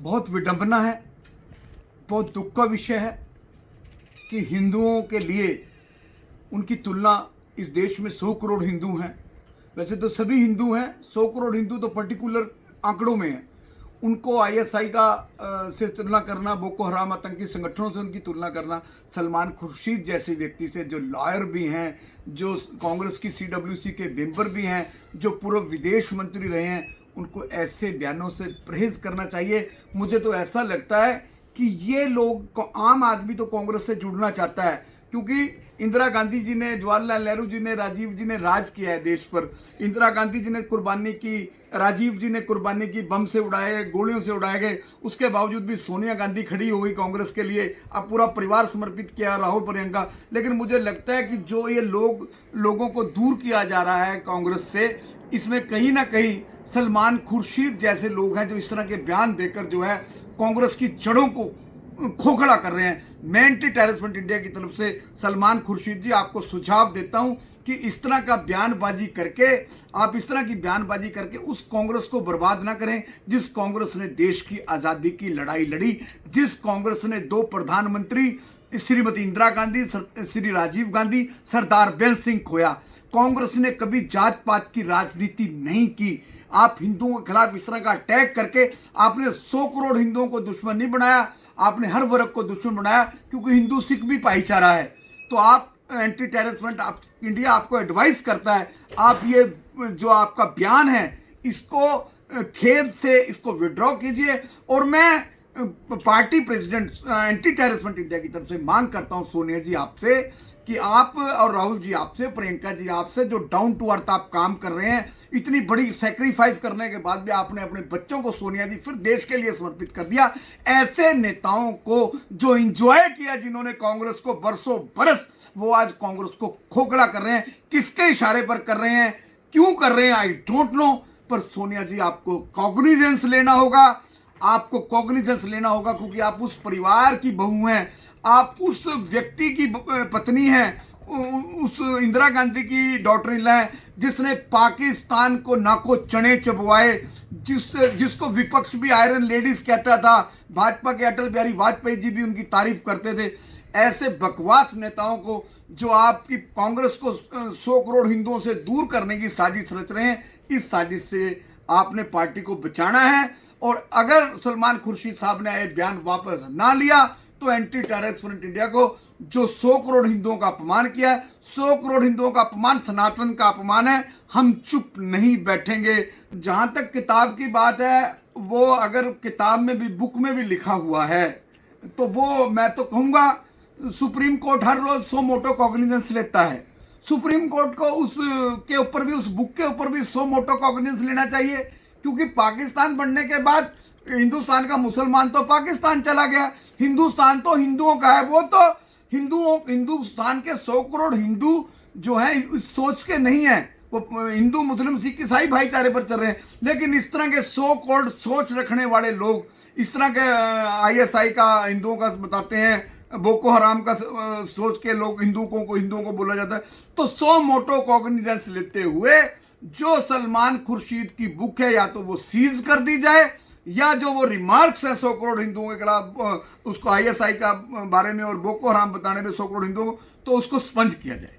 बहुत विडंबना है, बहुत दुख का विषय है कि हिंदुओं के लिए उनकी तुलना इस देश में 100 करोड़ हिंदू हैं। वैसे तो सभी हिंदू हैं, 100 करोड़ हिंदू तो पर्टिकुलर आंकड़ों में हैं। उनको आईएसआई से तुलना करना, बोको हराम आतंकी संगठनों से उनकी तुलना करना, सलमान खुर्शीद जैसे व्यक्ति से जो लॉयर भी हैं, जो कांग्रेस की सीडब्ल्यूसी के मेंबर भी हैं, जो पूर्व विदेश मंत्री रहे हैं, उनको ऐसे बयानों से परहेज करना चाहिए। मुझे तो ऐसा लगता है कि ये लोग, आम आदमी तो कांग्रेस से जुड़ना चाहता है क्योंकि इंदिरा गांधी जी ने, जवाहरलाल नेहरू जी ने, राजीव जी ने राज किया है देश पर। इंदिरा गांधी जी ने कुर्बानी की, राजीव जी ने कुर्बानी की, बम से उड़ाए, गोलियों से उड़ाए गए। उसके बावजूद भी सोनिया गांधी खड़ी हो गई कांग्रेस के लिए, अब पूरा परिवार समर्पित किया, राहुल प्रियंका। लेकिन मुझे लगता है कि जो ये लोगों को दूर किया जा रहा है कांग्रेस से, इसमें कहीं ना कहीं सलमान खुर्शीद जैसे लोग हैं जो इस तरह के बयान देकर जो है कांग्रेस की जड़ों को खोखला कर रहे हैं। मैं एंटी टेररिस्ट फ्रंट इंडिया की तरफ से सलमान खुर्शीद जी आपको सुझाव देता हूं कि इस तरह का बयानबाजी करके, आप इस तरह की बयानबाजी करके उस कांग्रेस को बर्बाद ना करें जिस कांग्रेस ने देश की आजादी की लड़ाई लड़ी, जिस कांग्रेस ने 2 प्रधानमंत्री श्रीमती इंदिरा गांधी, श्री राजीव गांधी, सरदार बेल सिंह खोया। कांग्रेस ने कभी जात पात की राजनीति नहीं की। आप हिंदुओं के खिलाफ इस तरह का अटैक करके आपने 100 करोड़ हिंदुओं को दुश्मन नहीं बनाया, आपने हर वर्ग को दुश्मन बनाया, क्योंकि हिंदू सिख भी भाईचारा है। तो आप एंटी टेररिस्ट फ्रंट इंडिया आपको एडवाइस करता है, आप ये जो आपका बयान है इसको खेद से इसको विड्रॉ कीजिए। और मैं party president anti terrorist front India की तरफ से मांग करता हूं सोनिया जी आपसे कि आप, और राहुल जी आपसे, प्रियंका जी आपसे, जो डाउन टू अर्थ आप काम कर रहे हैं, इतनी बड़ी सेक्रीफाइस करने के बाद भी आपने अपने बच्चों को, सोनिया जी, फिर देश के लिए समर्पित कर दिया। ऐसे नेताओं को जो एंजॉय किया, जिन्होंने कांग्रेस को बरसों बरस, वो आज कांग्रेस को खोखला कर रहे हैं। किसके इशारे पर कर रहे हैं, क्यों कर रहे हैं, आई डोंट नो। पर सोनिया जी आपको कॉग्निजेंस लेना होगा, आपको कॉग्निजेंस लेना होगा, क्योंकि आप उस परिवार की बहू हैं, आप उस व्यक्ति की पत्नी हैं, उस इंदिरा गांधी की डॉटर इन लॉ हैं जिसने पाकिस्तान को नाको चने चबवाए, जिसको विपक्ष भी आयरन लेडीज कहता था। भाजपा के अटल बिहारी वाजपेयी जी भी उनकी तारीफ करते थे। ऐसे बकवास नेताओं को, जो आपकी कांग्रेस को 100 करोड़ हिंदुओं से दूर करने की साजिश रच रहे हैं, इस साजिश से आपने पार्टी को बचाना है। और अगर सलमान खुर्शीद साहब ने यह बयान वापस ना लिया तो एंटी टेररिस्ट फ्रंट इंडिया को, जो 100 करोड़ हिंदुओं का अपमान किया है, 100 करोड़ हिंदुओं का अपमान सनातन का अपमान है, हम चुप नहीं बैठेंगे। जहां तक किताब की बात है, वो अगर किताब में भी, बुक में भी लिखा हुआ है, तो वो मैं तो कहूंगा सुप्रीम कोर्ट हर रोज 100 मोटो कॉग्निजेंस लेता है। सुप्रीम कोर्ट को उस के ऊपर भी, उस बुक के ऊपर भी 100 मोटो कॉग्निजेंस लेना चाहिए, क्योंकि पाकिस्तान बनने के बाद हिंदुस्तान का मुसलमान तो पाकिस्तान चला गया, हिंदुस्तान तो हिंदुओं का है। वो तो हिंदुस्तान के 100 करोड़ हिंदू जो हैं इस सोच के नहीं है, वो हिंदू मुस्लिम सिख ईसाई भाईचारे पर चल रहे हैं। लेकिन इस तरह के 100 करोड़ सोच रखने वाले लोग, इस तरह के आईएसआई का हिंदुओं का बताते हैं, बोको हराम का सोच के लोग हिंदुओं को बोला जाता है। तो 100 मोटो कॉग्निजेंस लेते हुए जो सलमान खुर्शीद की बुक है, या तो वो सीज कर दी जाए, या जो वो रिमार्क्स है 100 करोड़ हिंदुओं के खिलाफ, उसको आईएसआई का बारे में और बोको हराम बताने में 100 करोड़ हिंदुओं को, तो उसको स्पंज किया जाए।